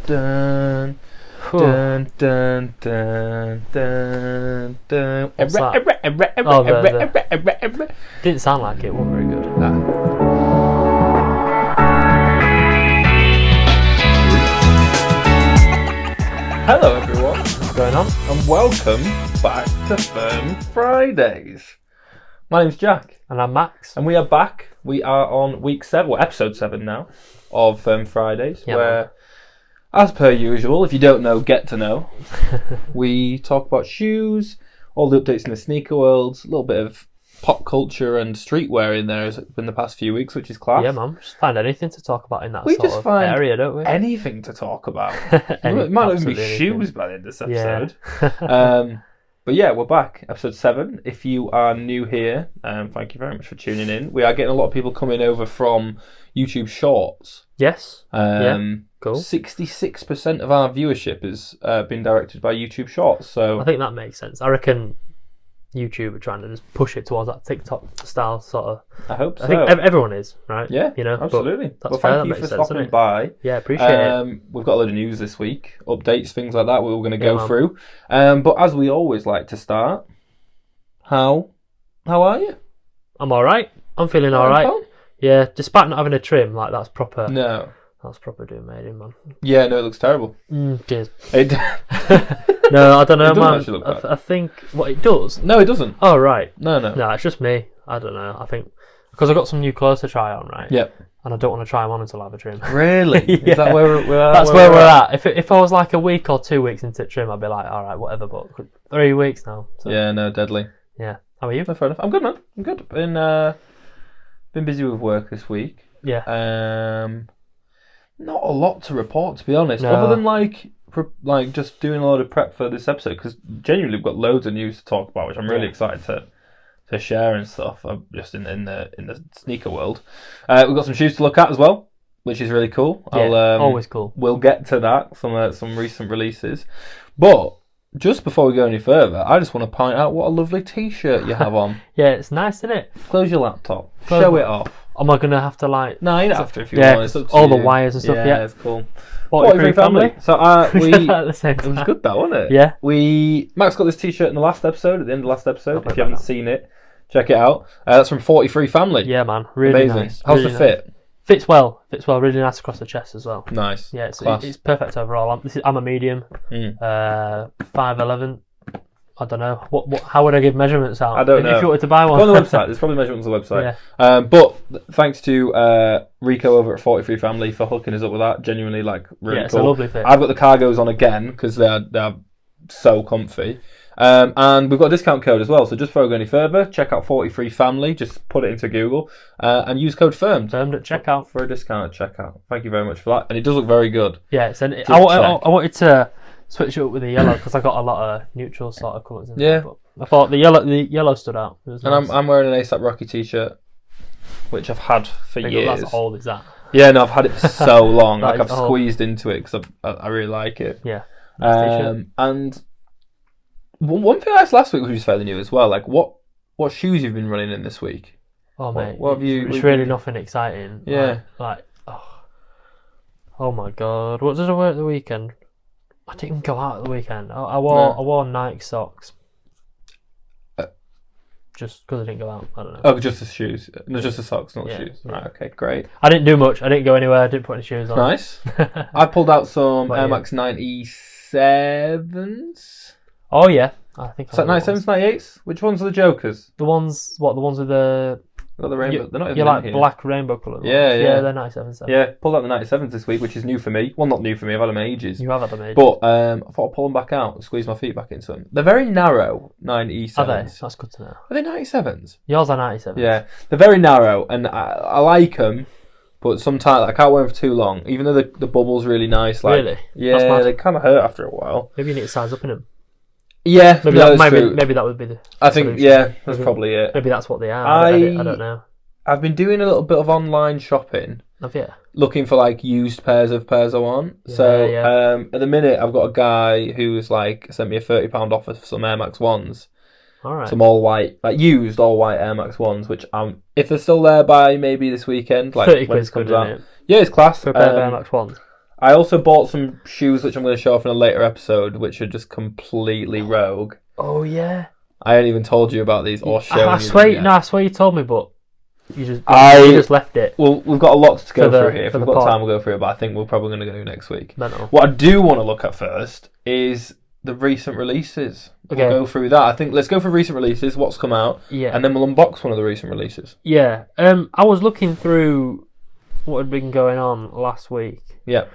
dun. Dun, dun, dun, dun, dun. What's that? Didn't sound like it. Wasn't very good. Hello everyone, What's going on? and welcome back to Firm Fridays. My name's Jack, And I'm Max. and we are back. We are on week 7, or episode 7 now, of Firm Fridays, Yeah, where, as per usual, if you don't know, get to know, we talk about shoes, all the updates in the sneaker world, a little bit of pop culture and streetwear in there has been the past few weeks, which is class. Yeah, man. Just find anything to talk about in that We sort just of find area, don't we? Anything to talk about. It might not even be Absolutely shoes by the end of this episode. Yeah. But yeah, we're back. Episode 7. If you are new here, thank you very much for tuning in. We are getting a lot of people coming over from YouTube Shorts. Yes. Yeah. Cool. 66% of our viewership has been directed by YouTube Shorts. So I think that makes sense. I reckon YouTube are trying to just push it towards that TikTok style sort of. I hope so. I think everyone is, right? Yeah, you know, absolutely. That's Well, fair. thank you that for makes sense, stopping doesn't it? by. Yeah, appreciate it. We've got a load of news this week, updates, things like that. We're going to go man. through. But as we always like to start, how are you? I'm all right. I'm feeling all right. Pal? Yeah, despite not having a trim, like that's proper. No. That's proper doing made in, man. Yeah, no, it looks terrible. Cheers. It, No, I don't know, It doesn't man. actually look bad. I think what it does. no, it doesn't. Oh right. No. No, it's just me. I don't know. I think because I've got some new clothes to try on, right? Yep. And I don't want to try them on until I have a trim. Really? Yeah. Is that where we're at? That's where we're at. If I was like a week or 2 weeks into trim, I'd be like, all right, whatever. But 3 weeks now. So, Yeah, no, deadly. yeah. How are you? No, fair enough. I'm good, man. I'm good. Been busy with work this week. Yeah. Not a lot to report, to be honest, No. other than like just doing a lot of prep for this episode, because genuinely we've got loads of news to talk about, which I'm really excited to share and stuff. Just in the sneaker world, we've got some shoes to look at as well, which is really cool. Yeah, always cool. We'll get to that, some recent releases, but just before we go any further, I just want to point out what a lovely T-shirt you have on. Yeah, it's nice, isn't it? Close your laptop, show it off. Am I gonna have to like? No, you don't have to if you Yeah, want. It's up to all the you. wires and stuff. Yeah, it's cool. 43 family. So we. At the same It was time. good, that wasn't it? Yeah. Max got this T-shirt in the last episode. At the end of the last episode, I'll put if you that haven't down. seen it, check it out. That's from 43 Family. Yeah, man. Really Amazing. nice. How's really the fit? Nice. Fits well. Really nice across the chest as well. Nice. Yeah, it's Class. perfect overall. I'm a medium. Mm. 5'11". I don't know. What? How would I give measurements out? I don't know. If you wanted to buy one. Go on the website. There's probably measurements on the website. Yeah. But thanks to Rico over at 43 Family for hooking us up with that. Genuinely, really Yeah, it's cool. a lovely fit. I've got the cargos on again because they're so comfy. And we've got a discount code as well. So just before we go any further, check out 43 Family. Just put it into Google and use code FIRMED Termed at checkout. for a discount at checkout. Thank you very much for that. And it does look very good. Yeah, I check. wanted to switch it up with the yellow because I got a lot of neutral sort of colours in Yeah. there. But I thought the yellow stood out. It was And nice. I'm wearing an ASAP Rocky t-shirt, which I've had for years. That's old, is that? Yeah, no, I've had it for so long. That Like is I've old. squeezed into it because I really like it. Yeah. Nice t-shirt. And one thing I asked last week, which was fairly new as well, like what shoes you've been running in this week? Oh mate, what have you? It's really nothing exciting. Yeah. Like oh my god, what did I wear at the weekend? I didn't go out at the weekend. I wore Nike socks. Just because I didn't go out. I don't know. Oh, just the shoes, no, just the socks, not the Yeah, shoes. yeah. Right, okay, great, I didn't do much. I didn't go anywhere. I didn't put any shoes on. nice. I pulled out some What Air are you? Max 97s. Oh yeah, I think. Is that 97s, 98s? Which ones are the Jokers? The ones with the Got the rainbow. They're not even you in like here. black rainbow coloured ones. Yeah, yeah. they're 97. Yeah, pulled out the 97s this week, which is new for me. Well, not new for me. I've had them ages. You have had them ages. But I thought I'd pull them back out and squeeze my feet back into them. They're very narrow 97s. Are they? That's good to know. Are they 97s? Yours are 97. Yeah, they're very narrow, and I like them, but sometimes I can't wear them for too long. Even though the bubble's really nice. Like, Really? That's yeah, mad. they kind of hurt after a while. Maybe you need to size up in them. Yeah, Maybe no, that, it's true. maybe that would be the. I think solution. yeah, that's Maybe- probably it. Maybe that's what they are. I don't know. I've been doing a little bit of online shopping, Have you? looking for like used pairs I want. Yeah, So yeah. at the minute, I've got a guy who's like sent me a £30 offer for some Air Max 1s. All right. Some all white, like used all white Air Max 1s, which if they're still there by maybe this weekend, like 30 when quid's it comes good, out. isn't it? Yeah, it's class. For a pair of Air Max 1s. I also bought some shoes, which I'm going to show off in a later episode, which are just completely rogue. Oh yeah. I hadn't even told you about these or shown I you swear, them yet. no, I swear you told me, but you just left it. Well, we've got a lot to go through here. If for we've the got pod. time, we'll go through it, but I think we're probably going to go next week. Mental. What I do want to look at first is the recent releases. Okay. We'll go through that. I think let's go for recent releases, what's come out, Yeah. and then we'll unbox one of the recent releases. Yeah. I was looking through what had been going on last week. Yeah.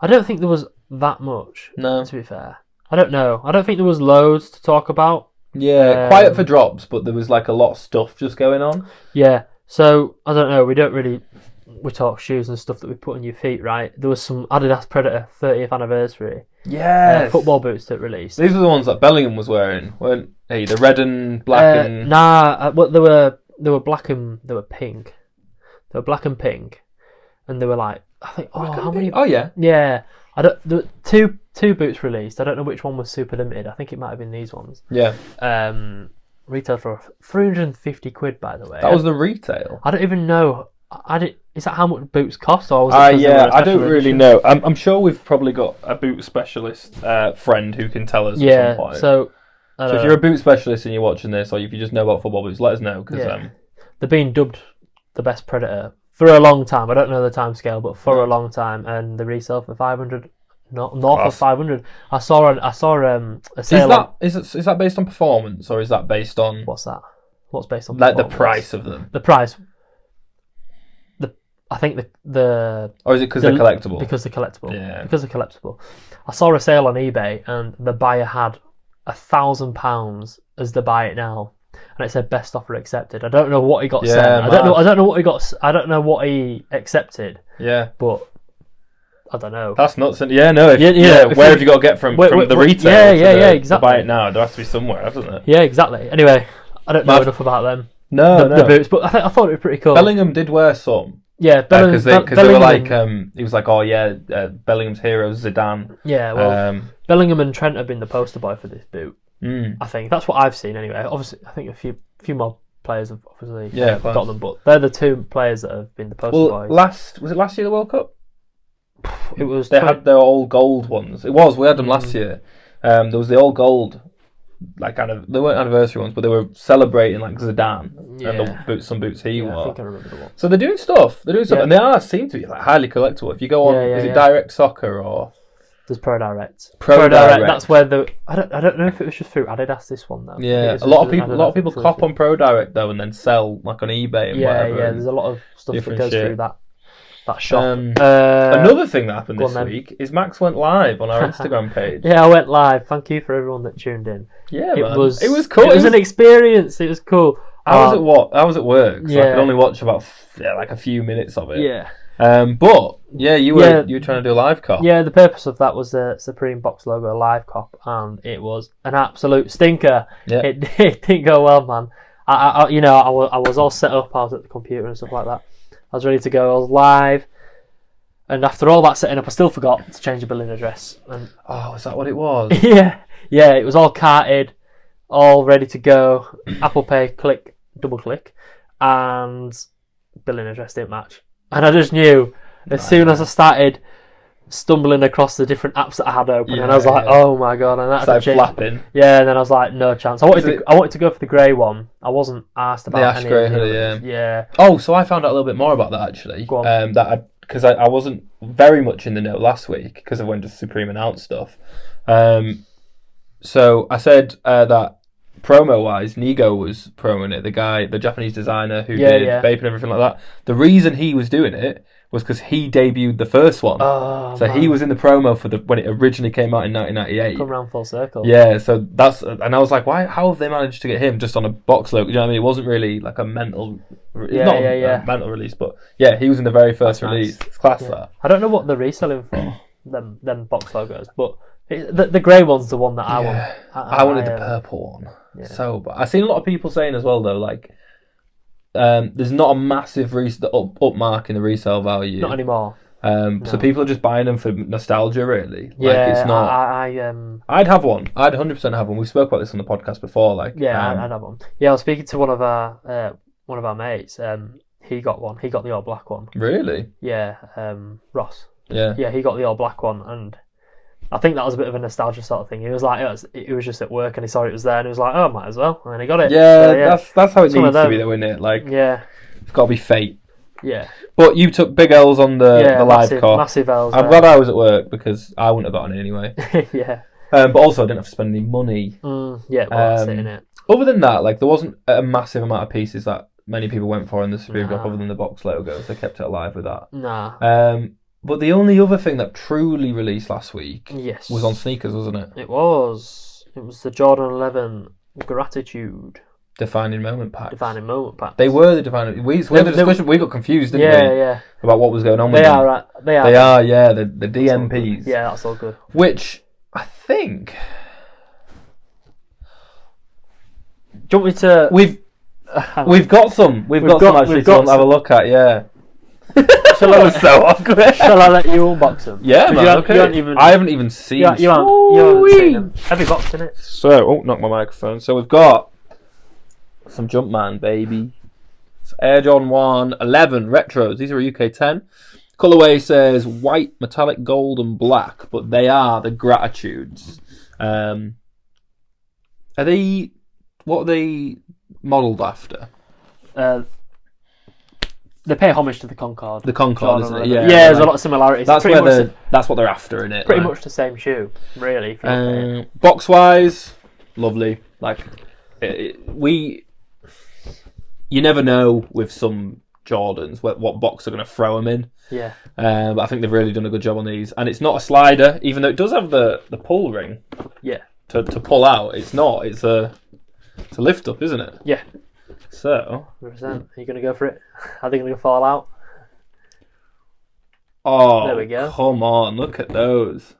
I don't think there was that much. No. To be fair, I don't know. I don't think there was loads to talk about. Yeah, quiet for drops, but there was like a lot of stuff just going on. Yeah. So I don't know. We talk shoes and stuff that we put on your feet, right? There was some Adidas Predator 30th anniversary football boots that released. These were the ones that Bellingham was wearing, weren't they? The red and black and... Well, they were black and they were pink. They were black and pink, and they were like, I think, how many? Oh yeah. Yeah, there were two boots released. I don't know which one was super limited. I think it might have been these ones. Yeah. Retail for £350, by the way. That was the retail. I don't even know. Is that how much boots cost? Or was it I don't really know. I'm sure we've probably got a boot specialist friend who can tell us at some point. So if you're a boot specialist and you're watching this, or if you just know about football boots, let us know. Cause, they're being dubbed the best Predator for a long time. I don't know the time scale, but for a long time, and they resell for 500, north of 500. I saw a sale. Is that based on performance, or is that based on What's that? What's based on like the price of them? The price. I think the or is it because they're collectible? Because they're collectible. Yeah. Because they're collectible. I saw a sale on eBay, and the buyer had £1,000 as the buy it now, and it said best offer accepted. I don't know what he got sent. I don't know what he got. I don't know what he accepted. Yeah. But I don't know. That's nuts. Yeah, no. Where have you got to get from the retail? Yeah, exactly. To buy it now, there has to be somewhere, hasn't it? Yeah, exactly. Anyway, I don't know enough about them. The boots, but I thought it was pretty cool. Bellingham did wear some. Yeah, because they were like, he was like, Bellingham's hero Zidane. Yeah, well, Bellingham and Trent have been the poster boy for this boot. I think that's what I've seen anyway. Obviously, I think a few more players have obviously got them, but they're the two players that have been the poster boys. Was it last year the World Cup? It was. They had their all gold ones. It was. We had them last year. There was the all gold, like they weren't anniversary ones, but they were celebrating like Zidane and some boots he wore. I think I remember the one. So they're doing stuff. And they seem to be like highly collectible. If you go on, is it Direct Soccer or? There's Pro Direct. Pro Direct. That's where I don't know if it was just through Adidas this one though. Yeah, a lot of people cop on Pro Direct though, and then sell like on eBay and whatever. Yeah. There's a lot of stuff that goes through that shop. Another thing that happened this week is Max went live on our Instagram page. Yeah, I went live. Thank you for everyone that tuned in. Yeah, it was cool. It was an experience. It was cool. How was it work? So I could only watch about like a few minutes of it. Yeah. But you were trying to do a live cop. Yeah, the purpose of that was the Supreme Box logo live cop, and it was an absolute stinker. Yeah. It didn't go well, man. I was all set up. I was at the computer and stuff like that. I was ready to go. I was live, and after all that setting up, I still forgot to change the billing address. And is that what it was? yeah, it was all carted, all ready to go. Apple Pay, double click, and billing address didn't match. And I just knew as soon as I started stumbling across the different apps that I had open, and I was like, "Oh my god!" And that's flapping. Yeah, and then I was like, "No chance." I wanted to go for the grey one. I wasn't asked about the ash grey hoodie. Yeah. Oh, so I found out a little bit more about that actually. Go on. Because I wasn't very much in the know last week because of when just Supreme announced stuff. So I said that promo-wise, Nigo was promoing it. The Japanese designer who did Bape and everything like that. The reason he was doing it was because he debuted the first one. He was in the promo for when it originally came out in 1998. Come round full circle. Yeah, so and I was like, how have they managed to get him just on a box logo? You know what I mean? It wasn't really like a mental, a mental release, but yeah, he was in the very first release. Nice. It's class that. I don't know what they're reselling for them box logos, but the grey one's the one that I want. I wanted the purple one. Yeah. So, but I've seen a lot of people saying as well though, like. There's not a massive upmark in the resale value. Not anymore. No. So people are just buying them for nostalgia, really. It's not. I'd have one. I'd 100% have one. We spoke about this on the podcast before. I'd have one. Yeah, I was speaking to one of our mates. He got one. He got the all black one. Really? Yeah. Ross. Yeah. Yeah, he got the all black one, and I think that was a bit of a nostalgia sort of thing. He was like, it was just at work, and he saw it was there, and he was like, oh, might as well, and then he got it. Yeah, So, that's how it It's one needs of to be, them. though, isn't it? Like, yeah, it's got to be fate. yeah, But you took big L's on the live call. massive L's. I'm glad I was at work because I wouldn't have gotten it anyway. Yeah. But also, I didn't have to spend any money. Yeah, well, that's it, innit? Other than that, like, there wasn't a massive amount of pieces that many people went for in the Supreme Nah. Drop other than the box logos. They kept it alive with that. Nah. But the only other thing that truly released last week Yes. was on sneakers, wasn't it? It was. It was the Jordan 11 Gratitude Defining moment pack. Defining Moment pack. They were the defining. We had the discussion. We got confused, didn't we? Yeah. About what was going on with They them. are right. They are. They are, yeah. The DMPs. Yeah, that's all good. Which I think Do you want me to? we've got some. We've got some actually to have a look at. Yeah. Shall That was so awkward. Shall I let you unbox them? Yeah, 'Cause man. you haven't even. I haven't even seen. You haven't seen them. Heavy box in it. So, knock my microphone. So we've got some Jumpman, baby. It's Air Jordan 1 11 retros. These are a UK 10. Colorway says white, metallic, gold, and black, but they are the Gratitudes. Are they? What are they modelled after? They pay homage to the Concorde. The Concorde, isn't it? Yeah. There's a lot of similarities. That's pretty where much that's what they're after in it. pretty much the same shoe, really. If you look at it. Box wise, lovely. Like you never know with some Jordans what box they're going to throw them in. Yeah. But I think they've really done a good job on these, and it's not a slider, even though it does have the pull ring. Yeah. To pull out, it's not. It's a lift up, isn't it? Yeah. So. 100%. Are you going to go for it? Are they going to fall out? Oh, there we go. Come on, look at those.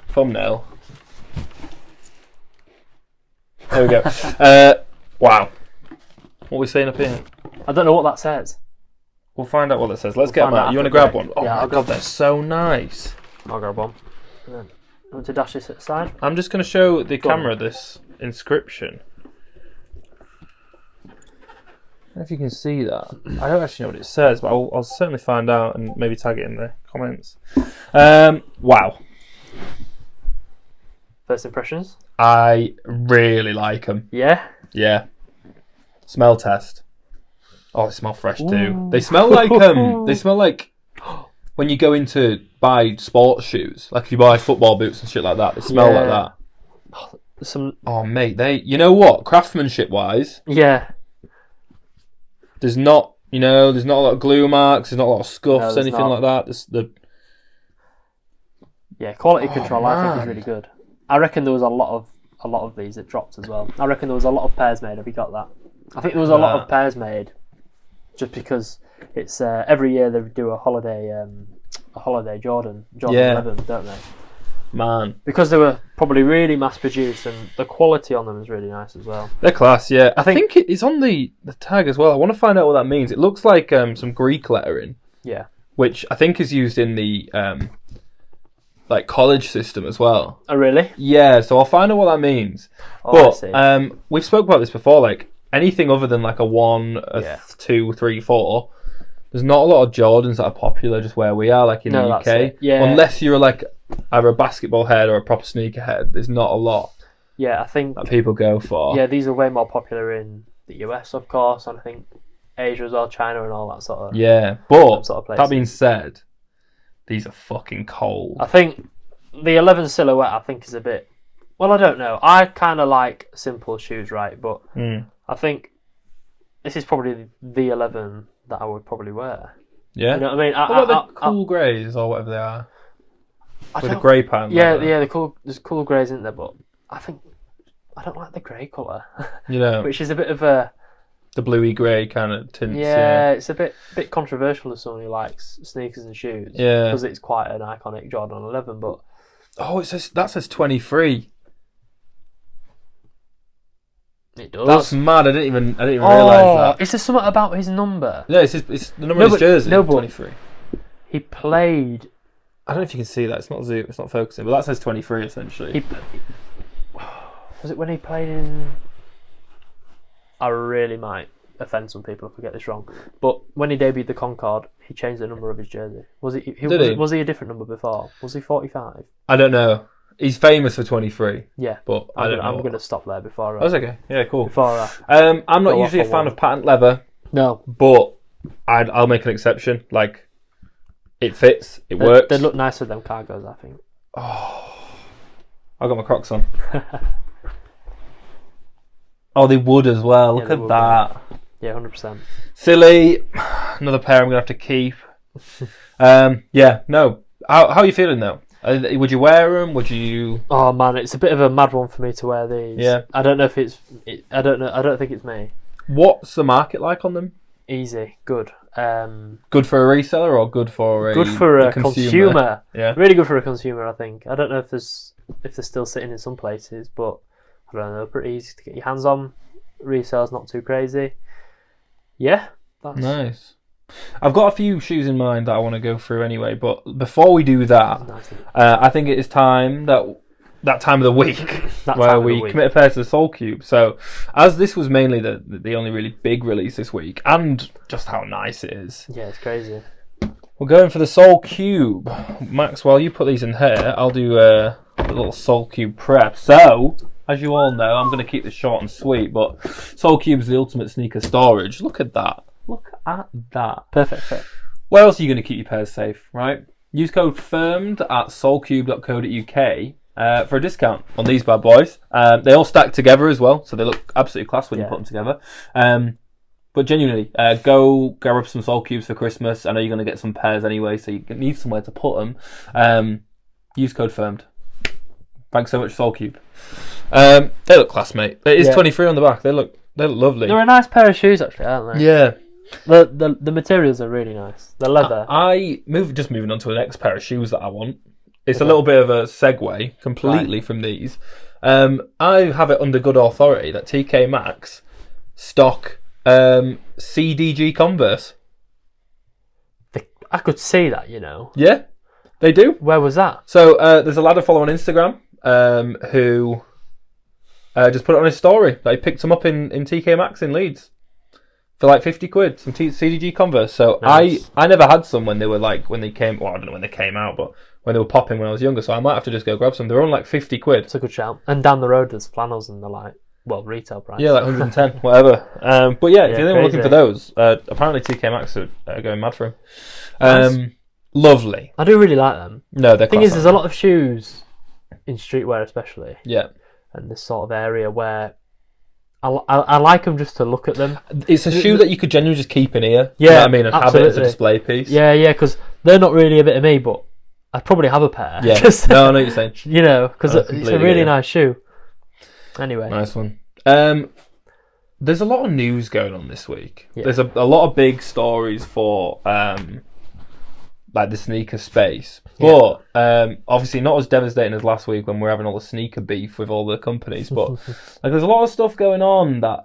Thumbnail. There we go. Wow. What are we saying up here? I don't know what that says. We'll find out what it says. Let's get them out. You want to grab one? Oh my god, they're so nice. I'll grab one. And then, I want to dash this at the side. I'm just going to show the camera this inscription. I don't know if you can see that. I don't actually know what it says, but I'll certainly find out and maybe tag it in the comments. Wow. First impressions? I really like them. Yeah? Yeah. Smell test. Oh, they smell fresh too. Ooh. They smell like when you go in to buy sports shoes, like if you buy football boots and shit like that. They smell like that. Oh mate, you know what? Craftsmanship wise, yeah. There's not a lot of glue marks. There's not a lot of scuffs, No, anything like that. Yeah, quality control I think is man. really good. I reckon there was a lot of these that dropped as well. I reckon there was a lot of pairs made. Have you got that? I think there was a lot of pairs made, just because it's every year they do a holiday Jordan 11, don't they? Man, Because they were probably really mass produced, and the quality on them is really nice as well. they're class. Yeah, I think it's on the tag as well. I want to find out what that means. It looks like some Greek lettering. Yeah. Which I think is used in the like college system as well. Oh really? Yeah, so I'll find out what that means. Oh, I see. But we've spoke about this before. Like anything other than like a 1, a 2, 3, 4. There's not a lot of Jordans that are popular just where we are, like in the UK. That's it. Yeah. Unless you're like either a basketball head or a proper sneaker head, there's not a lot Yeah, I think that people go for. yeah, these are way more popular in the US, of course, and I think Asia as well, China and all that sort of But sort of places. that being said, these are fucking cold. I think the 11 silhouette I think is a bit, well, I don't know. I kind of like simple shoes, right? But I think this is probably the 11 that I would probably wear. Yeah. You know what I mean? What about the cool greys or whatever they are? With the grey pattern. Yeah, like that. there's cool greys, isn't there? But I think I don't like the grey colour. You know, Which is a bit of a the bluey grey kind of tints. yeah, it's a bit controversial to someone who likes sneakers and shoes. Yeah. Because it's quite an iconic Jordan 11, but Oh, that says 23. it does. That's mad. I didn't even realise that. Is there something about his number? No, it's the number of his jersey. no, but- 23. He played. I don't know if you can see that. It's not focusing, but that says 23 essentially. Was it when he played in? I really might offend some people if I get this wrong, but when he debuted the Concorde, he changed the number of his jersey. Was he? Was he a different number before? Was he 45? I don't know. He's famous for 23. Yeah, but I don't know. I'm going to stop there before. That's okay. Yeah, cool. Before I'm not usually a fan of patent leather. No, but I'll make an exception. Like, it fits. It works. They look nicer than cargos, I think. Oh, I got my Crocs on. Oh, they would as well. Look at that. Yeah, 100%. Silly. Another pair I'm going to have to keep. Yeah, no. How are you feeling, though? Would you wear them? Would you... Oh, man, it's a bit of a mad one for me to wear these. Yeah. I don't know if it's... I don't think it's me. What's the market like on them? Easy. Good. Good for a reseller or good for a consumer? Yeah. Really good for a consumer, I think. I don't know if they're still sitting in some places, but I don't know. Pretty easy to get your hands on. Resale's not too crazy. Yeah. That's nice. I've got a few shoes in mind that I want to go through anyway, but before we do that, I think it is time that time of the week where we commit a pair to the Soul Cube. So, as this was mainly the only really big release this week, and just how nice it is. Yeah, it's crazy. We're going for the Soul Cube. Max, while you put these in here, I'll do a little Soul Cube prep. So, as you all know, I'm going to keep this short and sweet, but Soul Cube's the ultimate sneaker storage. Look at that. Look at that. Perfect fit. Where else are you going to keep your pairs safe, right? Use code FIRMED at soulcube.co.uk for a discount on these bad boys. They all stack together as well, so they look absolutely class when you put them together. But genuinely, go grab up some Soul Cubes for Christmas. I know you're going to get some pairs anyway, so you need somewhere to put them. Use code FIRMED. Thanks so much, Soul Cube. They look class, mate. It is 23 on the back. They look lovely. They're a nice pair of shoes, actually, aren't they? Yeah. The materials are really nice. The leather. Moving on to the next pair of shoes that I want. It's a little bit of a segue completely from these. I have it under good authority that TK Maxx stock CDG Converse. I could see that, you know. Yeah, they do. Where was that? So there's a lad I follow on Instagram who just put it on his story that he picked them up in TK Maxx in Leeds for like 50 quid, some CDG Converse. So nice. I never had some when they were when they came, well, I don't know when they came out, but when they were popping when I was younger, so I might have to just go grab some. They're only like 50 quid. It's a good shout. And down the road there's flannels and retail price. Yeah, like 110, whatever. But yeah, if you're looking for those, apparently TK Maxx are going mad for them. Nice. Lovely. I do really like them. No, they're the thing is, there's a lot of shoes in streetwear especially. Yeah. And this sort of area where I like them just to look at them. It's a shoe that you could genuinely just keep in here. Yeah, you know what I mean, and absolutely. Have it as a display piece. Yeah, because they're not really a bit of me, but I'd probably have a pair. Yeah, no, I know what you're saying. You know, because it's a really nice shoe. Anyway. Nice one. There's a lot of news going on this week. Yeah. There's a lot of big stories for the sneaker space. But obviously not as devastating as last week when we were having all the sneaker beef with all the companies. But there's a lot of stuff going on that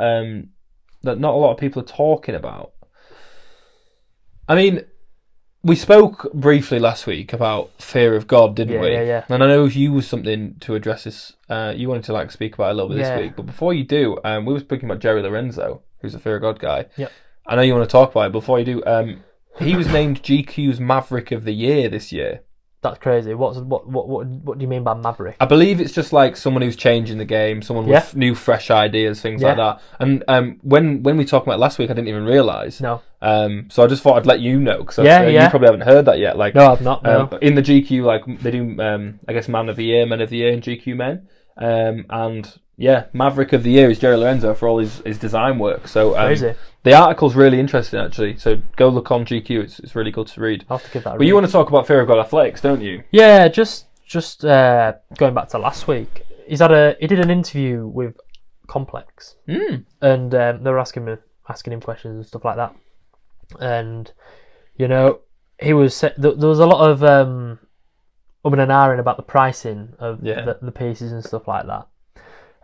that not a lot of people are talking about. I mean, we spoke briefly last week about fear of God, didn't we? Yeah. And I know you was something to address this. You wanted to speak about it a little bit this week. But before you do, we were speaking about Jerry Lorenzo, who's a fear of God guy. Yep. I know you want to talk about it. Before you do, he was named GQ's Maverick of the Year this year. That's crazy. What do you mean by Maverick? I believe it's just someone who's changing the game, someone with new, fresh ideas, things like that. And when we talked about it last week, I didn't even realise. No. So I just thought I'd let you know because you probably haven't heard that yet. No, I've not. No. In the GQ, they do, I guess, Man of the Year, Men of the Year, and GQ Men. And yeah, Maverick of the Year is Jerry Lorenzo for all his design work. So crazy. The article's really interesting actually. So go look on GQ. It's really good to read. I'll have to give that a read. But you want to talk about Fear of God Athletics, don't you? Yeah, just going back to last week. He did an interview with Complex, and they were asking him questions and stuff like that. And he was there was a lot of and ahhing about the pricing of the pieces and stuff like that.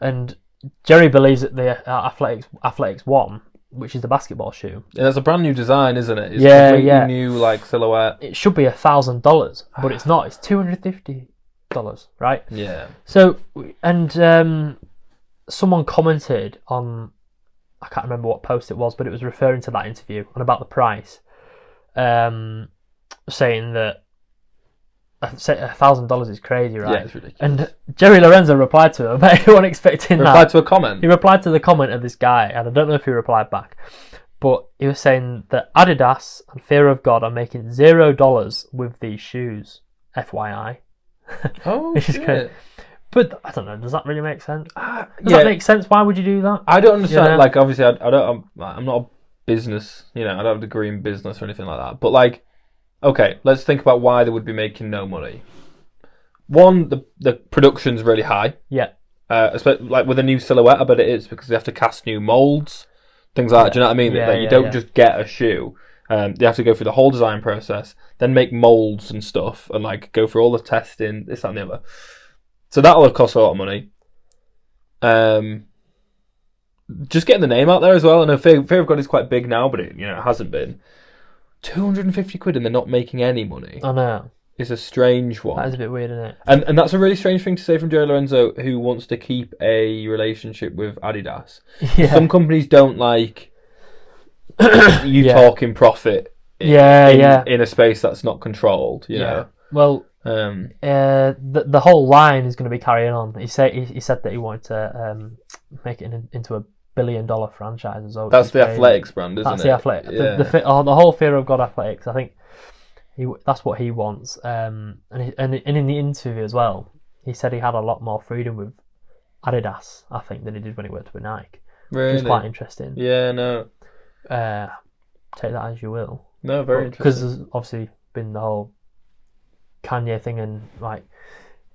And Jerry believes that the Athletics 1, which is the basketball shoe. Yeah, that's a brand new design, isn't it? It's a completely new silhouette. It should be $1,000, but it's not. It's $250, right? Yeah. So, and someone commented on I can't remember what post it was, but it was referring to that interview and about the price, saying that $1,000 is crazy, right? Yeah, it's ridiculous. And Jerry Lorenzo replied to him, but everyone expecting that. Replied to a comment. He replied to the comment of this guy, and I don't know if he replied back, but he was saying that Adidas and Fear of God are making $0 with these shoes. FYI. Oh, Which is shit. crazy. But I don't know. Does that really make sense? Does Yeah. that make sense? Why would you do that? I don't understand. Yeah. Like, obviously, I'm not a business. I don't have a degree in business or anything like that. But like, okay, let's think about why they would be making no money. One, the production's really high. Yeah. Especially like with a new silhouette, I bet it is because they have to cast new molds, things like that. Do you know what I mean? Yeah, Like, you don't just get a shoe. They have to go through the whole design process, then make molds and stuff, and like go through all the testing, this, that, and the other. So that'll cost a lot of money. Just getting the name out there as well. I know Fear of God is quite big now, but it hasn't been. 250 quid and they're not making any money. I know. It's a strange one. That is a bit weird, isn't it? And that's a really strange thing to say from Joe Lorenzo, who wants to keep a relationship with Adidas. Yeah. Some companies don't like you Yeah. talking profit in a space that's not controlled, you know. Well, the whole line is going to be carrying on. He said that he wanted to make it into a $1 billion franchise as well. That's the athletics brand, isn't it? That's the athletic. Yeah. The whole Fear of God athletics. I think that's what he wants. And in the interview as well, he said he had a lot more freedom with Adidas, I think, than he did when he worked with Nike. Really? Which is quite interesting. Yeah, no. Take that as you will. No, very interesting. Because there's obviously been the whole Kanye thing, and like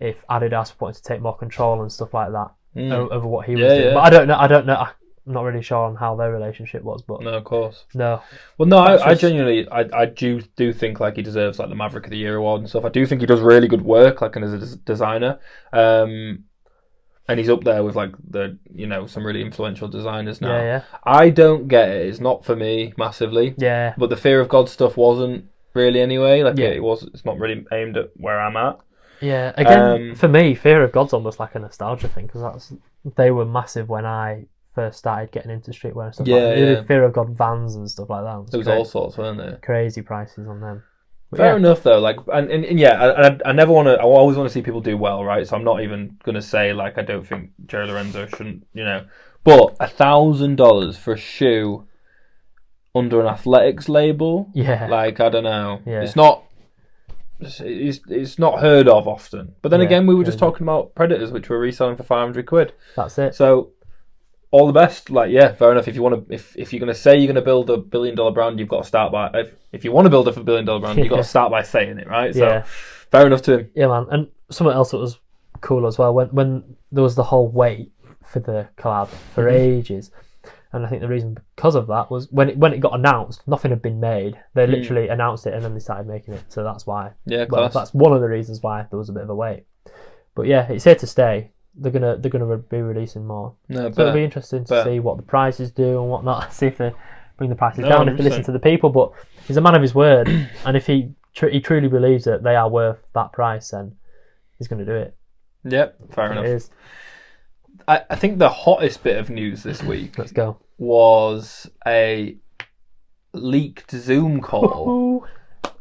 if Adidas wanted to take more control and stuff like that over what he was doing. Yeah. But I don't know. I'm not really sure on how their relationship was, but No, of course. no. Well, no, I genuinely, I do think like he deserves like the Maverick of the Year award and stuff. I do think he does really good work, like as a designer, and he's up there with like some really influential designers now. Yeah. I don't get it. It's not for me massively. Yeah. But the Fear of God stuff wasn't really anyway. Like Yeah. it's not really aimed at where I'm at. Yeah. Again, for me, Fear of God's almost like a nostalgia thing, because they were massive when I first started getting into streetwear and stuff. Yeah, like that. They yeah. did Fear of God Vans and stuff like that. There was all sorts, weren't there? Crazy prices on them. But Fair enough though, like and yeah, I never want to. I always want to see people do well, right? So I'm not even gonna say like I don't think Jerry Lorenzo shouldn't, But $1,000 for a shoe under an athletics label, like I don't know, it's not. It's not heard of often. But then again, we were just talking about Predators, which were reselling for 500 quid. That's it. So all the best. Like, yeah, fair enough. If you want to, if you're going to say you're going to build a $1 billion brand, you've got to start by. If you want to build a $1 billion brand, you've got to start by saying it, right? So fair enough to him. Yeah, man. And something else that was cool as well, when there was the whole wait for the collab for ages, and I think the reason because of that was when it got announced, nothing had been made. They literally announced it and then they started making it. So that's why. Yeah, well, that's one of the reasons why there was a bit of a wait. But yeah, it's here to stay. They're gonna be releasing more. So it'll be interesting to see what the prices do and whatnot. See if they bring the prices down, if they listen to the people. But he's a man of his word, and if he truly believes that they are worth that price, then he's going to do it. Yep, fair enough. It is. I think the hottest bit of news this week Let's go. was a leaked Zoom call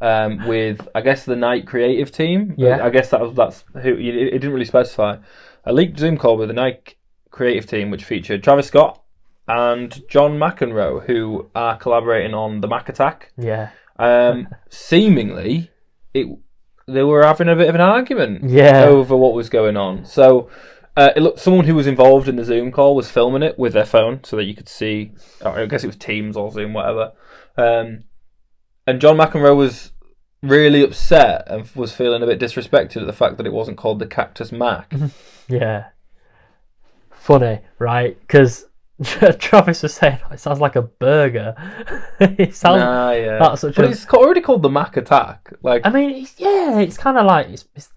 with, I guess, the Nike creative team. Yeah. I guess that's who. It didn't really specify. A leaked Zoom call with the Nike creative team, which featured Travis Scott and John McEnroe, who are collaborating on the Mac Attack. Yeah. Seemingly, they were having a bit of an argument over what was going on. So, someone who was involved in the Zoom call was filming it with their phone so that you could see. I guess it was Teams or Zoom, whatever. And John McEnroe was really upset and was feeling a bit disrespected at the fact that it wasn't called the Cactus Mac. Yeah. Funny, right? Because Travis was saying it sounds like a burger. It sounds that's such but it's already called the Mac Attack. Like, I mean, it's kind of like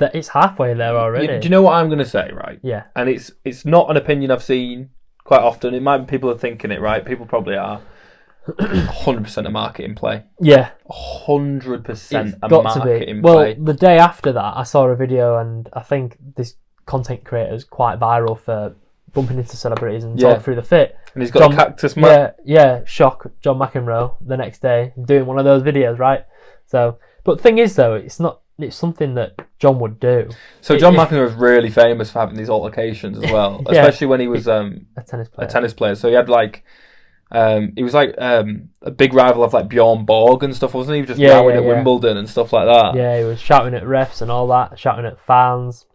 it's halfway there already. Do you know what I'm going to say, right? Yeah. And it's not an opinion I've seen quite often. It might be people are thinking it, right? People probably are. 100% a marketing play. Yeah. 100% a marketing play. Well, the day after that, I saw a video, and I think this content creator is quite viral for bumping into celebrities and Yeah. talk through the fit. And he's got a cactus mat. Yeah, shock John McEnroe the next day doing one of those videos, right? So, but the thing is though, it's something that John would do. So John McEnroe is really famous for having these altercations as well, especially when he was a tennis player. So he had like, he was like a big rival of like Bjorn Borg and stuff, wasn't he? Just rowing at Wimbledon and stuff like that. Yeah, he was shouting at refs and all that, shouting at fans.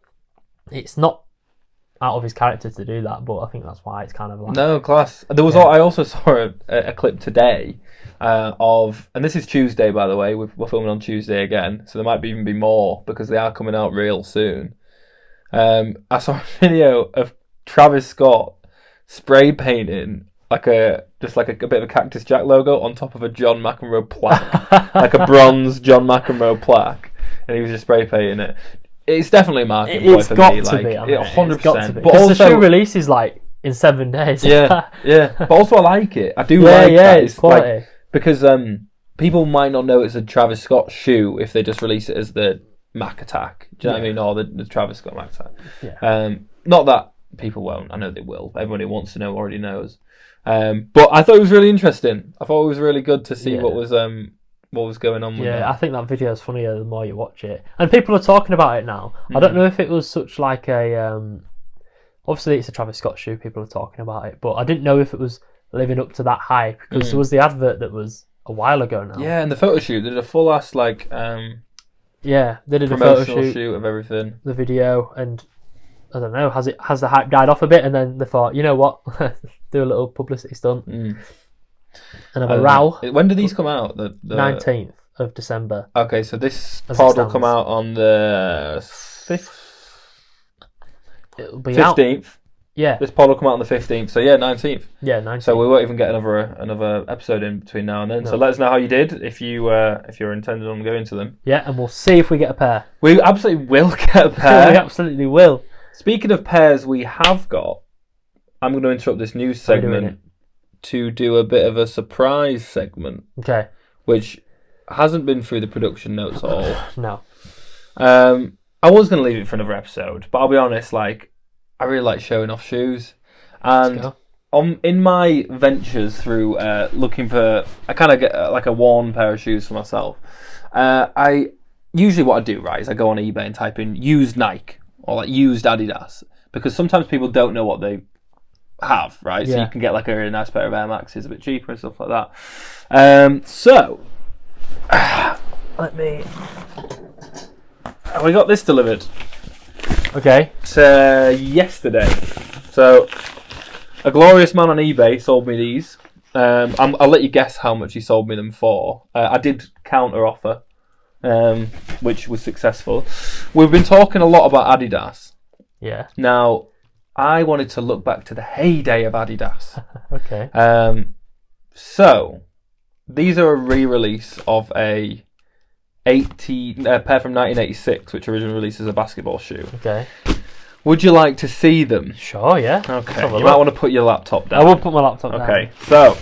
It's not out of his character to do that, but I think that's why it's kind of like... No, class. There was. I also saw a clip today of, and this is Tuesday, by the way. We're filming on Tuesday again, so there might even be more because they are coming out real soon. I saw a video of Travis Scott spray painting like a bit of a Cactus Jack logo on top of a John McEnroe plaque, like a bronze John McEnroe plaque, and he was just spray painting it. It's definitely a marketing point for me. It's got to be. 100%. But because also, the shoe release is like in 7 days. yeah. But also, I like it. I do like that. It's quality. Like, because people might not know it's a Travis Scott shoe if they just release it as the Mac Attack. Do you know what I mean? Or the Travis Scott Mac Attack. Yeah. Not that people won't. I know they will. Everybody who wants to know already knows. But I thought it was really interesting. I thought it was really good to see what was going on with that. I think that video is funnier the more you watch it. And people are talking about it now. I don't know if it was such like a... obviously, it's a Travis Scott shoe. People are talking about it. But I didn't know if it was living up to that hype. Because there was the advert that was a while ago now. Yeah, and the photo shoot. They did a full-ass, like... yeah, they did a promotional photo shoot of everything. The video, and... I don't know, has the hype died off a bit? And then they thought, you know what? Do a little publicity stunt. And have a row. When do these come out? The 19th of December. Okay, so this pod will come out on the 5th? It'll be 15th. Out. Yeah. This pod will come out on the 15th. So yeah, 19th. Yeah, 19th. So we won't even get another episode in between now and then. No. So let us know how you did if you're intending on going to them. Yeah, and we'll see if we get a pair. We absolutely will get a pair. We absolutely will. Speaking of pairs we have got, I'm going to interrupt this news segment to do a bit of a surprise segment. Okay. Which hasn't been through the production notes at all. No. I was going to leave it for another episode, but I'll be honest, like, I really like showing off shoes. And in my ventures through looking for... I kind of get like a worn pair of shoes for myself. Usually what I do, right, is I go on eBay and type in used Nike or like used Adidas. Because sometimes people don't know what they have, right? So you can get like a really nice pair of Air Maxes a bit cheaper and stuff like that. Let me... We got this delivered. Okay. Yesterday. So, a glorious man on eBay sold me these. I'll let you guess how much he sold me them for. I did counter offer, which was successful. We've been talking a lot about Adidas. Yeah. Now, I wanted to look back to the heyday of Adidas. Okay. So, these are a re-release of a pair from 1986, which originally released as a basketball shoe. Okay. Would you like to see them? Sure, yeah. Okay. You might want to put your laptop down. I will put my laptop down. Okay. So, do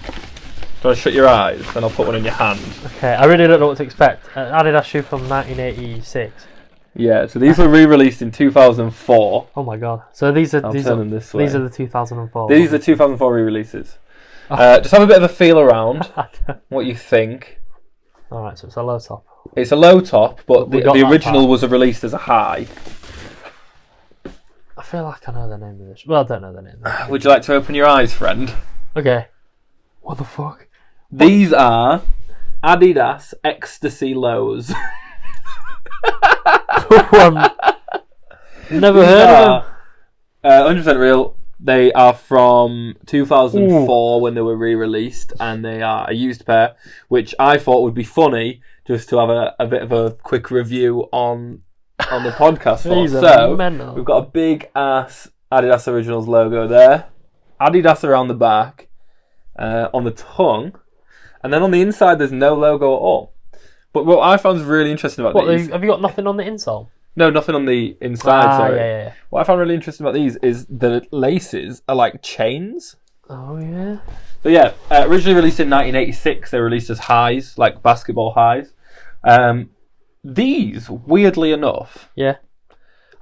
you want to shut your eyes? Then I'll put one in your hand. Okay. I really don't know what to expect. An Adidas shoe from 1986. Yeah. So these were re-released in 2004. Oh my god. So these are These are the 2004. These are 2004 re-releases. Just have a bit of a feel around. What you think? All right. So it's a low top. It's a low top, but the original was released as a high. I feel like I know the name of this. Well, I don't know the name. Would you like to open your eyes, friend? Okay. What the fuck? These are Adidas Ecstasy lows. Never heard of them. 100% real. They are from 2004 when they were re-released, and they are a used pair, which I thought would be funny just to have a bit of a quick review on the podcast for. So we've got a big ass Adidas Originals logo there, Adidas around the back, on the tongue, and then on the inside there's no logo at all. But what I found really interesting about these... Have you got nothing on the insole? No, nothing on the inside, sorry. Yeah. What I found really interesting about these is the laces are like chains. Oh, yeah. So yeah, originally released in 1986, they were released as highs, like basketball highs. These, weirdly enough... Yeah.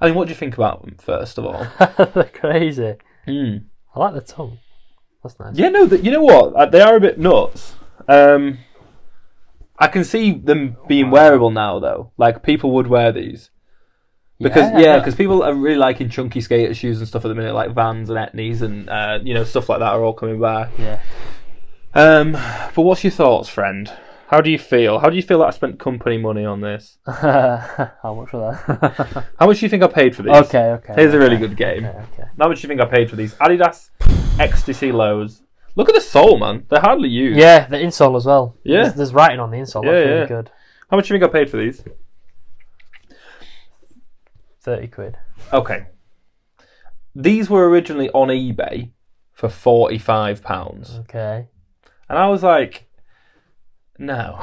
I mean, what do you think about them, first of all? They're crazy. Mm. I like the tongue. That's nice. Yeah, no, you know what? They are a bit nuts. I can see them being wearable now, though. Like, people would wear these. Because people are really liking chunky skater shoes and stuff at the minute, like Vans and Etnies and stuff like that are all coming back. Yeah. But what's your thoughts, friend? How do you feel? How do you feel that I spent company money on this? How much for that? How much do you think I paid for these? Okay. Here's a really good game. Okay. How much do you think I paid for these? Adidas Ecstasy lows. Look at the sole, man. They're hardly used. Yeah, the insole as well. Yeah. There's writing on the insole. That's really good. How much do you think I paid for these? 30 quid. Okay. These were originally on eBay for £45. Okay. And I was like, no.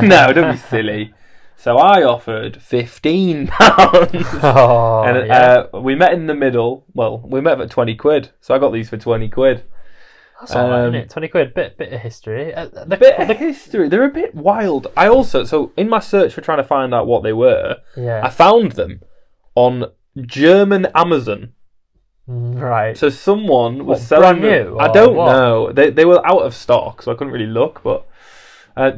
No, don't be silly. So I offered £15. Oh, and we met in the middle. Well, we met at 20 quid. So I got these for 20 quid. That's alright, isn't it? 20 quid, bit of history. History. They're a bit wild. I also, so in my search for trying to find out what they were, I found them on German Amazon. Right. So someone was selling brand new? them. I don't know. They were out of stock, so I couldn't really look. But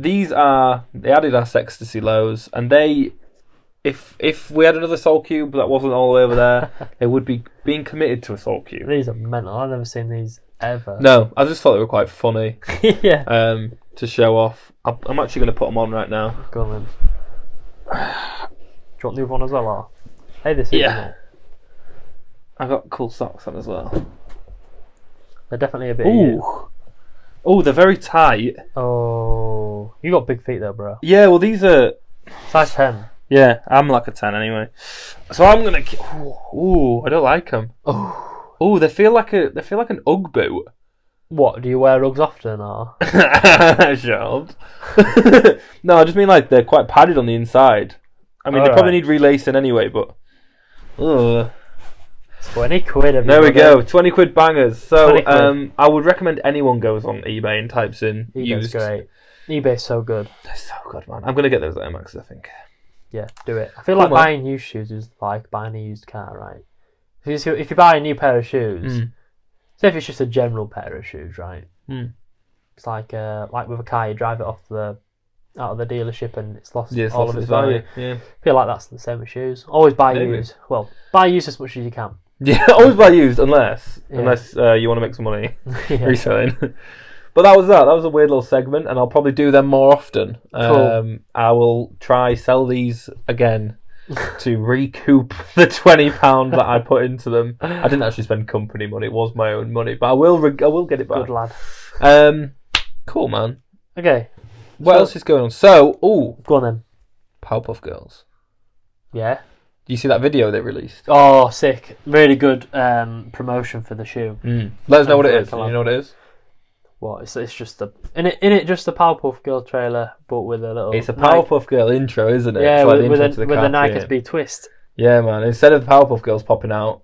these are the Adidas Ecstasy lows, and they, if we had another Soul Cube that wasn't all the way over there, they would be being committed to a Soul Cube. These are mental. I've never seen these ever. No, I just thought they were quite funny. Yeah. To show off. I'm actually going to put them on right now. Go on then. Do you want the other one as well? Or? Hey, this is it. I got cool socks on as well. They're definitely a bit. Oh, they're very tight. Oh, you got big feet though, bro. Yeah, well these are size 10. Yeah, I'm like a 10 anyway. So I'm gonna. Ooh, I don't like them. Oh, they feel like an UGG boot. What, do you wear Uggs often or? Shut up. No, I just mean like they're quite padded on the inside. I mean, they probably need relacing anyway, but. Ugh. 20 quid. There we go, 20 quid bangers. So I would recommend anyone goes on eBay and types in eBay's used. Great. eBay's so good. They're so good, man. I'm gonna get those Air Maxes, I think. Yeah, do it. I feel like buying used shoes is like buying a used car, right? If you buy a new pair of shoes, say if it's just a general pair of shoes, right? It's like with a car, you drive it out of the dealership and it's lost all of its value. Yeah. I feel like that's the same with shoes. Always buy used. Well, buy used as much as you can. Yeah, always buy used unless you want to make some money reselling. But that was that. That was a weird little segment, and I'll probably do them more often. Cool. I will try sell these again to recoup the £20 that I put into them. I didn't actually spend company money; it was my own money, but I will get it back. Good lad. Cool, man. Okay. What else is going on? So, go on then. Powerpuff Girls. Yeah. Do you see that video they released? Oh, sick! Really good promotion for the shoe. Let us know what it is. You know what it is? What? It's just in it just a Powerpuff Girl trailer, but with a little. It's a Powerpuff Girl intro, isn't it? Yeah, like with the Nike SB twist. Yeah, man. Instead of the Powerpuff Girls popping out,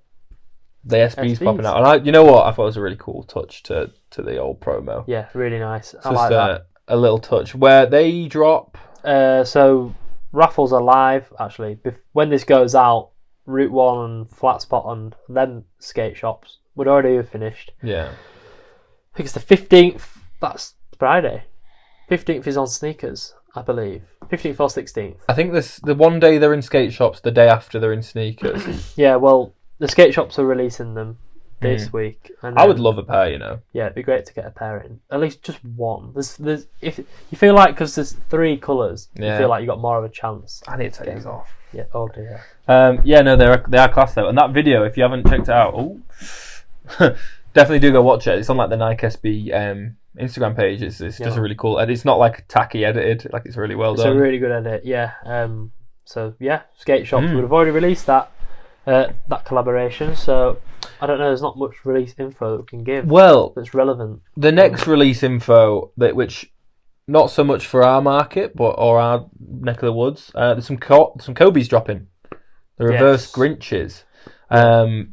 the SB's popping out, and you know what? I thought it was a really cool touch to the old promo. Yeah, really nice. I like like that. A little touch where they drop. So raffles are live actually. When this goes out, Route 1 and Flat Spot and them skate shops would already have finished. Yeah. I think it's the 15th. That's Friday. 15th is on sneakers, I believe. 15th or 16th. I think the one day they're in skate shops, the day after they're in sneakers. Yeah, well, the skate shops are releasing them this week. And I would love a pair, you know. Yeah, it'd be great to get a pair in. At least just one. There's if you feel like because there's 3 colours, you feel like you got more of a chance. I need to take these off. Yeah. Oh dear. Yeah, no, they are class though, and that video, if you haven't checked it out, definitely do go watch it. It's on like the Nike SB Instagram page. It's just a really cool, and it's not like tacky edited. Like it's really well done. It's a really good edit. Yeah. So yeah, skate shops would have already released that collaboration. So I don't know. There's not much release info that we can give. Well, that's relevant. The next release info which not so much for our market, or our neck of the woods. There's some Kobe's dropping. The reverse Grinches.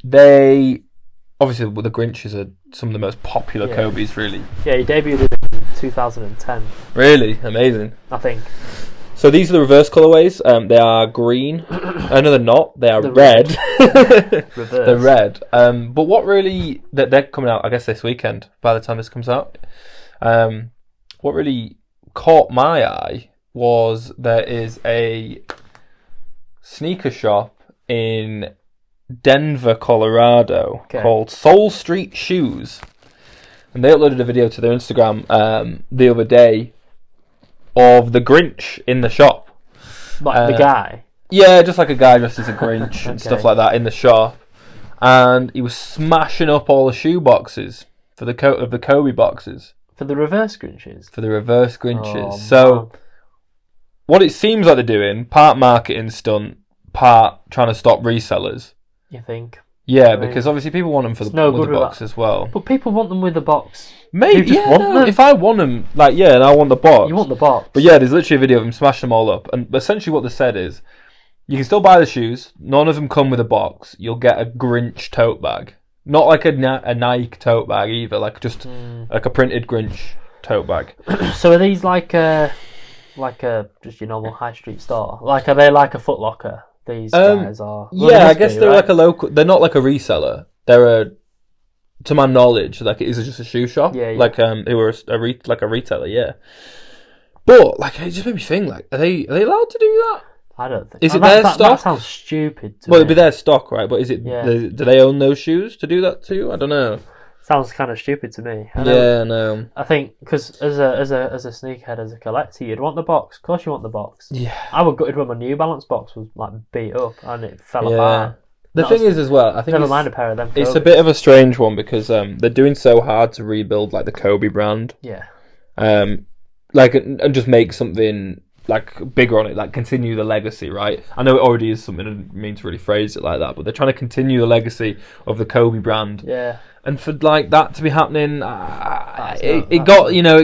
They obviously the Grinches are some of the most popular Kobe's, really. Yeah, he debuted in 2010. Really amazing. I think. So these are the reverse colourways. They are green. No, they're not. They are red. Reverse. They're red. But what really... They're coming out, I guess, this weekend, by the time this comes out. What really caught my eye was there is a sneaker shop in Denver, Colorado, called Soul Street Shoes. And they uploaded a video to their Instagram the other day of the Grinch in the shop. Like the guy? Yeah, just like a guy dressed as a Grinch and stuff like that in the shop. And he was smashing up all the shoe boxes for the Kobe boxes. For the reverse Grinches? For the reverse Grinches. Oh, so, what it seems like they're doing, part marketing stunt, part trying to stop resellers. You think? Yeah, because obviously people want them for with the box as well. But people want them with the box. Maybe, if I want them, and I want the box. You want the box. But yeah, there's literally a video of them smashing them all up. And essentially what they said is, you can still buy the shoes, none of them come with a box. You'll get a Grinch tote bag. Not like a Nike tote bag either, like just like a printed Grinch tote bag. So are these like just your normal high street store? Like, are they like a Foot Locker? These guys are. Well, I guess they're like a local. They're not like a reseller. They're to my knowledge, like it is just a shoe shop. Yeah. Like they were like a retailer. Yeah. But like it just made me think, like, are they allowed to do that? I don't think. Is it their stock? That sounds stupid to me. It'd be their stock, right? But is it? Yeah. Do they own those shoes to do that too? I don't know. Sounds kind of stupid to me. No. I think because as a sneakerhead, as a collector, you'd want the box. Of course, you want the box. Yeah. I would gutted when my New Balance box was like beat up and it fell apart. The thing is, as well, I think never mind a pair of them. It's a bit of a strange one because they're doing so hard to rebuild like the Kobe brand. Yeah. And just make something like bigger on it, like continue the legacy, right? I know it already is something. I didn't mean to really phrase it like that, but they're trying to continue the legacy of the Kobe brand. Yeah. And for like that to be happening, it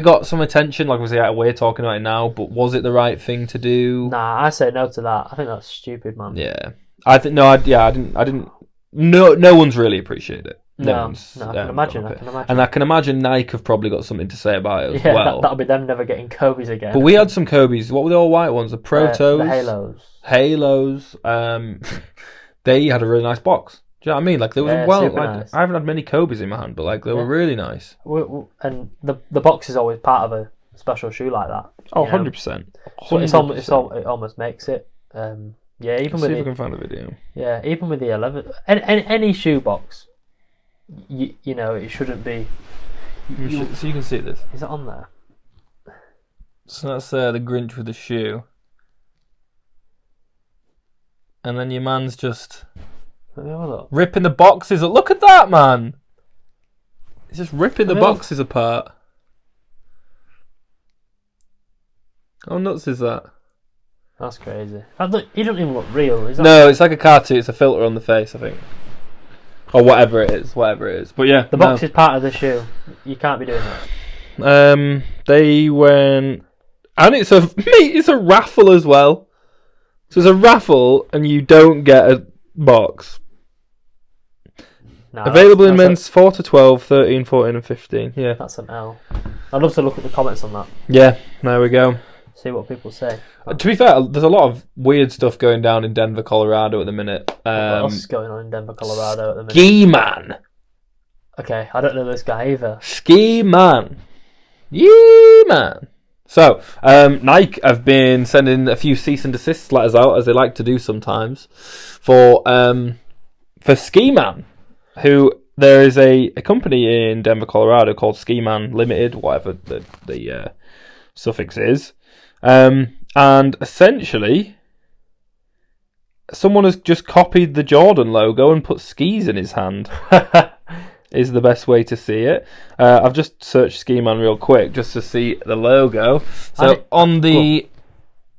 got some attention. Like obviously, we're talking about it now, but was it the right thing to do? Nah, I say no to that. I think that's stupid, man. Yeah, I think no. I didn't. No one's really appreciated it. No, I can imagine. And I can imagine Nike have probably got something to say about it as well. That'll be them never getting Kobe's again. But we had some Kobe's. What were the all white ones? The Protos, the Halos. They had a really nice box. Do you know what I mean? Like they were nice. I haven't had many Kobe's in my hand, but like they were really nice. And the box is always part of a special shoe like that. Oh, 100%. It almost makes it. Even see if I can find a video. Yeah, even with the 11, any shoe box, you know, it shouldn't be. So you can see this. Is it on there? So that's the Grinch with the shoe, and then your man's just ripping the boxes. Look at that, man! He's just ripping the boxes apart. How nuts is that? That's crazy. He doesn't even look real. No, it's like a cartoon. It's a filter on the face, I think. Or whatever it is. But yeah. The box is part of the shoe. You can't be doing that. They went... And it's a raffle as well. So it's a raffle and you don't get a box. Available in men's 4 to 12, 13, 14 and 15. Yeah. That's an L. I'd love to look at the comments on that. Yeah, there we go. See what people say. To be fair, there's a lot of weird stuff going down in Denver, Colorado at the minute. What else is going on in Denver, Colorado at the minute? Ski Man. Okay, I don't know this guy either. Ski Man. Yeah, man. So, Nike have been sending a few cease and desist letters out, as they like to do sometimes, for Ski Man, who there is a company in Denver, Colorado called Ski Man Limited, whatever the suffix is. And essentially, someone has just copied the Jordan logo and put skis in his hand. Is the best way to see it. I've just searched Ski Man real quick just to see the logo. So on the,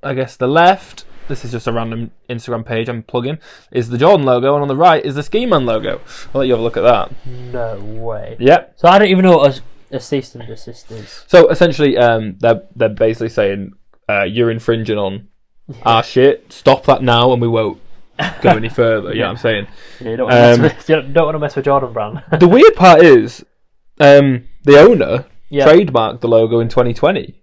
I guess the left, this is just a random Instagram page I'm plugging, is the Jordan logo, and on the right is the Ski Man logo. I'll let you have a look at that. No way. Yep. So I don't even know what a cease and desist is. So essentially, they're basically saying you're infringing on our shit. Stop that now, and we won't go any further. You know what I'm saying? Yeah, you don't want to mess with Jordan Brand. The weird part is, the owner trademarked the logo in 2020.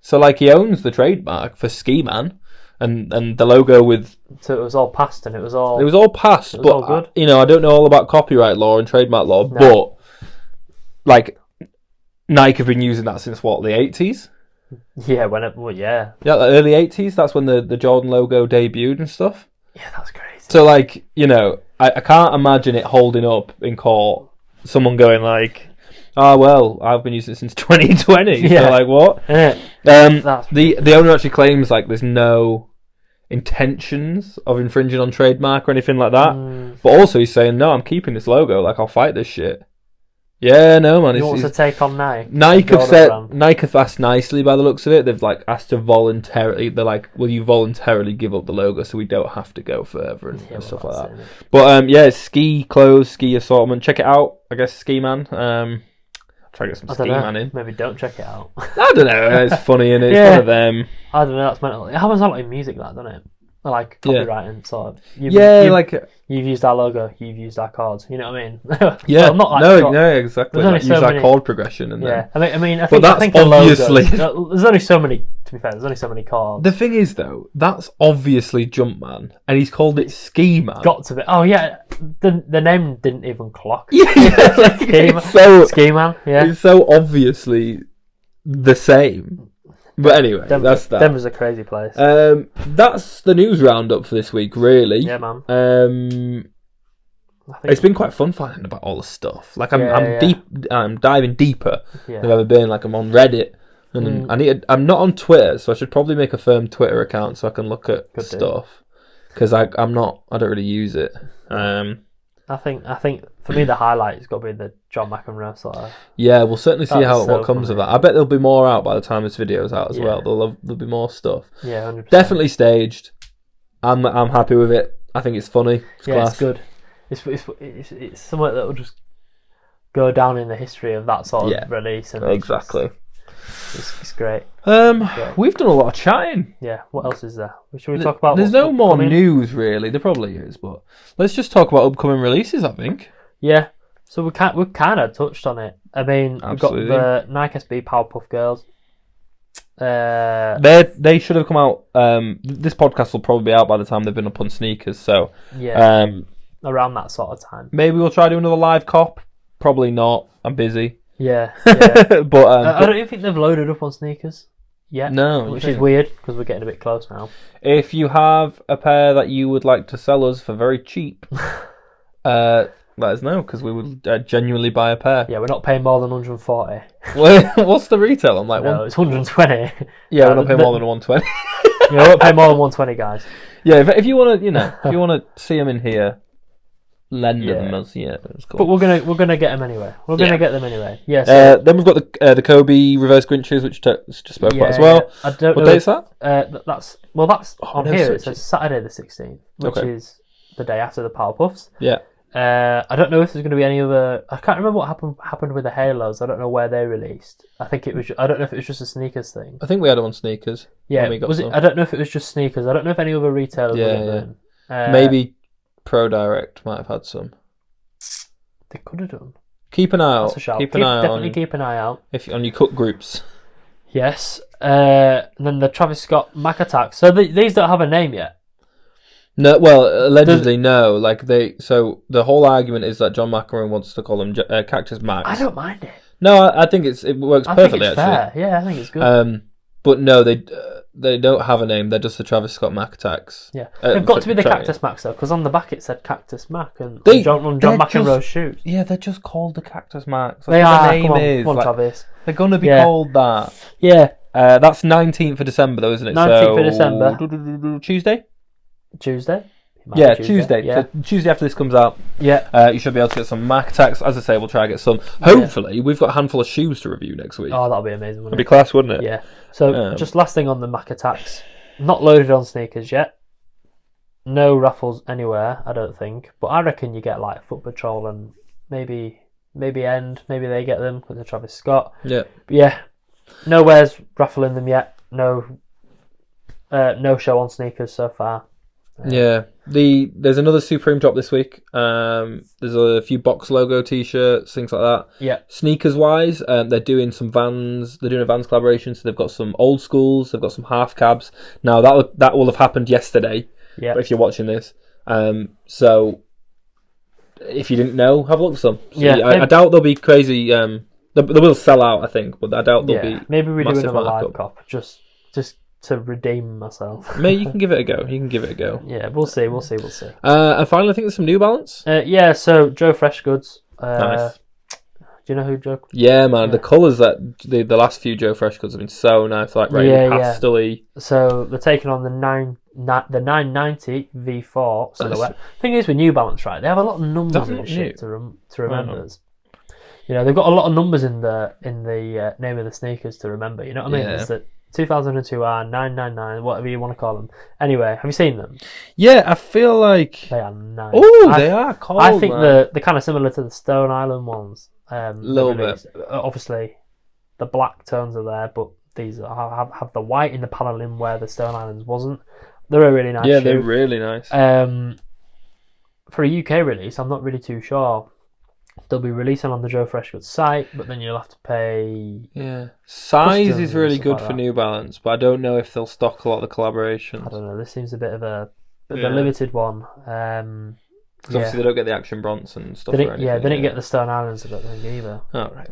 So like he owns the trademark for Ski Man, and the logo with. So it was all past, and it was all past, but all good. I don't know all about copyright law and trademark law, No. but like Nike have been using that since what, the 80s? Yeah, Yeah, the early 80s. That's when the Jordan logo debuted and stuff. Yeah, that's crazy. So like, I can't imagine it holding up in court. Someone going like, "Oh well, I've been using it since 2020." Yeah. So like, what? That's The owner actually claims like there's no intentions of infringing on trademark or anything like that. But also he's saying, "No, I'm keeping this logo. Like, I'll fight this shit." Yeah, no, man. He wants to take on Nike. Nike have asked nicely by the looks of it. They've like asked to voluntarily. They're like, "Will you voluntarily give up the logo so we don't have to go further and stuff like that?" But it's ski clothes, ski assortment. Check it out. I guess Ski Man. Try to get some Ski Man in. Maybe don't check it out. I don't know. It's funny, and it's one of them. I don't know. That's mental. It happens a lot in music, that, doesn't it? Like copywriting, sort of. You've used our logo, you've used our chords. You know what I mean? Yeah. Well, not like exactly. There's only use so many chord progression and yeah. then. I think obviously. There's only so many. To be fair, there's only so many chords. The thing is, though, that's obviously Jumpman, and he's called it Ski Man. Got to be. Oh yeah, the name didn't even clock. Yeah, Ski Man. Yeah, it's so obviously the same. But anyway, that's that. Denver's a crazy place. That's the news roundup for this week, really. Yeah, man. It's been quite fun finding about all the stuff. Like I'm diving deeper than I've ever been. Like I'm on Reddit, and I'm not on Twitter, so I should probably make a firm Twitter account so I can look at stuff. Because I don't really use it. I think for me the highlight has got to be the John McEnroe sort of. Yeah, we'll certainly see what comes of that. I bet there'll be more out by the time this video's out as well. There'll be more stuff. Yeah, 100%. Definitely staged. I'm happy with it. I think it's funny. It's class. It's good. It's something that will just go down in the history of that sort of release. And exactly. It's great. We've done a lot of chatting. Yeah. What else is there? Should we talk about? There's no more news really. There probably is, but let's just talk about upcoming releases. I think. Yeah. So we've kind of touched on it. I mean, Absolutely. We've got the Nike SB Powerpuff Girls. They should have come out. This podcast will probably be out by the time they've been up on sneakers. So around that sort of time. Maybe we'll try to do another live cop. Probably not. I'm busy. Yeah. But I don't even think they've loaded up on sneakers yet. No, which is weird because we're getting a bit close now. If you have a pair that you would like to sell us for very cheap, let us know because we would genuinely buy a pair. Yeah, we're not paying more than 140. What's the retail? I'm like, it's 120. Yeah, we're not paying more than 120. We won't pay more than 120, guys. Yeah, if you want to, if you want to see them in here. Lend them us, it's cool. But we're gonna get them anyway. We're gonna get them anyway. Yeah. So, then we've got the Kobe reverse Grinches, which just spoke about as well. I don't what know. What day's that? That's on here. It says Saturday the 16th, which is the day after the Powerpuffs. Yeah. I don't know if there's going to be any other. I can't remember what happened with the Halos. I don't know where they released. I think it was. I don't know if it was just a sneakers thing. I think we had them on sneakers. Yeah. Was it? I don't know if it was just sneakers. I don't know if any other retailers. Maybe Pro Direct might have had some. They could have done. Keep an eye out. Definitely keep an eye out. On your cook groups. Yes. And then the Travis Scott Mac Attack. So these don't have a name yet. No, well, allegedly no. So the whole argument is that John McEnroe wants to call them Cactus Max. I don't mind it. No, I think it works perfectly. Think it's actually. Fair. Yeah, I think it's good. But no, they don't have a name. They're just the Travis Scott Mac Attacks. Yeah, they've got to be the Cactus Max though, because on the back it said Cactus Mac and John McEnroe's shoes. Yeah, they're just called the Cactus Max. They are. Come on, Travis. They're gonna be called that. Yeah. That's 19th of December though, isn't it? 19th of December. Tuesday. Yeah, Tuesday. Yeah. So Tuesday after this comes out, you should be able to get some Mac Attacks. As I say, we'll try to get some. Hopefully, we've got a handful of shoes to review next week. Oh, that'll be amazing. It'd be class, wouldn't it? Yeah. So, just last thing on the Mac Attacks. Not loaded on sneakers yet. No raffles anywhere, I don't think. But I reckon you get like Foot Patrol and maybe End. Maybe they get them with the Travis Scott. Yeah. But yeah. Nowhere's raffling them yet. No show on sneakers so far. Yeah. There's another Supreme drop this week. There's a few box logo t-shirts, things like that. Yeah. Sneakers wise, they're doing some Vans. They're doing a Vans collaboration, so they've got some old schools. They've got some half cabs. Now that will have happened yesterday. Yeah. If you're watching this, so if you didn't know, have a look for some. So Yeah. I doubt they'll be crazy. They will sell out, I think, but I doubt they'll be. Maybe we do massive another live markup. cop just to redeem myself. Maybe you can give it a go. Yeah, we'll see. And finally, I think there's some New Balance. Yeah, so Joe Fresh Goods. Nice. Do you know who Joe? Yeah, man. The colours that the last few Joe Fresh Goods have been so nice, like really pastel-y. So they're taking on the 990 V4 silhouette. Thing is with New Balance, right? They have a lot of numbers and shit to remember. They've got a lot of numbers in the name of the sneakers to remember. You know what I mean? It's the 2002R, 999, whatever you want to call them. Anyway, have you seen them? Yeah, I feel like they are nice. Oh, they are cold. I think they're kind of similar to the Stone Island ones. A little bit. Obviously, the black tones are there, but these have the white in the paneling where the Stone Islands wasn't. They're a really nice. Yeah, they're really nice. For a UK release, I'm not really too sure. They'll be releasing on the Joe Freshgoods site, but then you'll have to pay. Yeah, size is really good for New Balance, but I don't know if they'll stock a lot of the collaborations. I don't know. This seems a bit of a limited one. Because obviously they don't get the Action Bronze and stuff. They didn't get the Stone Islands, I don't think either. Oh right.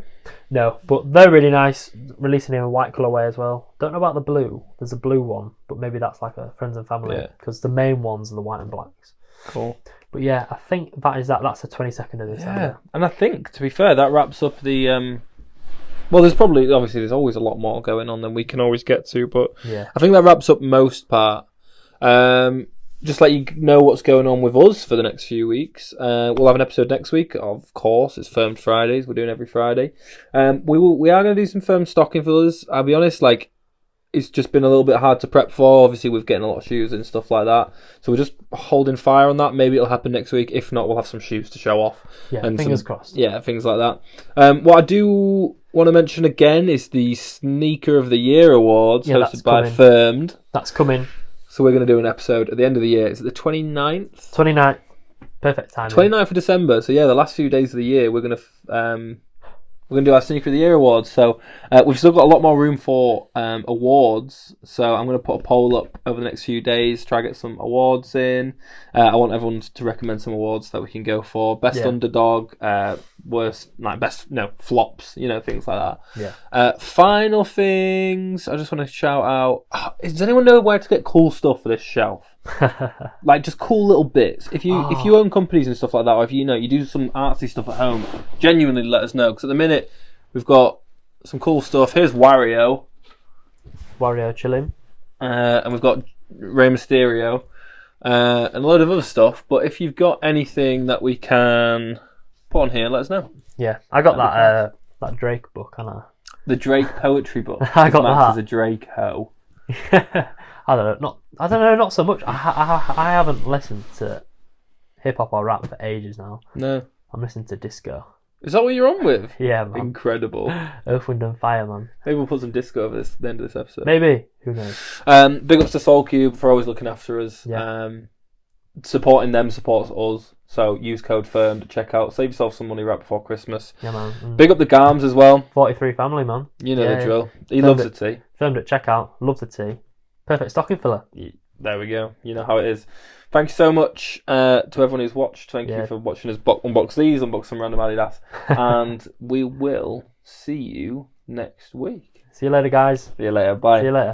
No, but they're really nice. Releasing in a white colourway as well. Don't know about the blue. There's a blue one, but maybe that's like a friends and family because the main ones are the white and blacks. Cool. But yeah, I think that's the 22nd of December. Yeah, and I think, to be fair, that wraps up the... Well, there's always a lot more going on than we can always get to, but yeah. I think that wraps up most part. Just let you know what's going on with us for the next few weeks. We'll have an episode next week, of course. It's Firmed Fridays. We're doing every Friday. We are going to do some firm stocking for us. I'll be honest, it's just been a little bit hard to prep for. Obviously, we're getting a lot of shoes and stuff like that. So we're just holding fire on that. Maybe it'll happen next week. If not, we'll have some shoes to show off. Yeah, and fingers crossed. Yeah, things like that. What I do want to mention again is the Sneaker of the Year Awards hosted by Firmed. That's coming. So we're going to do an episode at the end of the year. Is it the 29th? 29th. Perfect timing. 29th of December. So yeah, the last few days of the year, we're going to do our Sneaker of the Year awards. So we've still got a lot more room for awards. So I'm going to put a poll up over the next few days, try to get some awards in. I want everyone to recommend some awards that we can go for. Best underdog, worst, flops, things like that. Yeah. Final things, I just want to shout out. Does anyone know where to get cool stuff for this shelf? Just cool little bits. If you own companies and stuff like that, or if you do some artsy stuff at home, genuinely let us know. Because at the minute we've got some cool stuff. Here's Wario chilling, and we've got Rey Mysterio, and a load of other stuff. But if you've got anything that we can put on here, let us know. Yeah, I got that Drake book, haven't I? The Drake poetry book. I got Max that. Is a Drake hoe. I don't know. Not so much. I haven't listened to hip hop or rap for ages now. No, I'm listening to disco. Is that what you're on with? Yeah, man. Incredible. Earth, Wind and Fire, man. Maybe we'll put some disco over the end of this episode. Maybe. Who knows? Big ups to Soul Cube for always looking after us. Yeah. Supporting them supports us. So use code FIRMED at checkout. Save yourself some money right before Christmas. Yeah, man. Big up the Garms as well. 43 family, man. You know the drill. He loves the tea. Firmed at checkout. Love the tea. Perfect stocking filler. There we go. You know how it is. Thank you so much to everyone who's watched. Thank you for watching us unbox these, unbox some random Adidas. And we will see you next week. See you later, guys. See you later. Bye. See you later.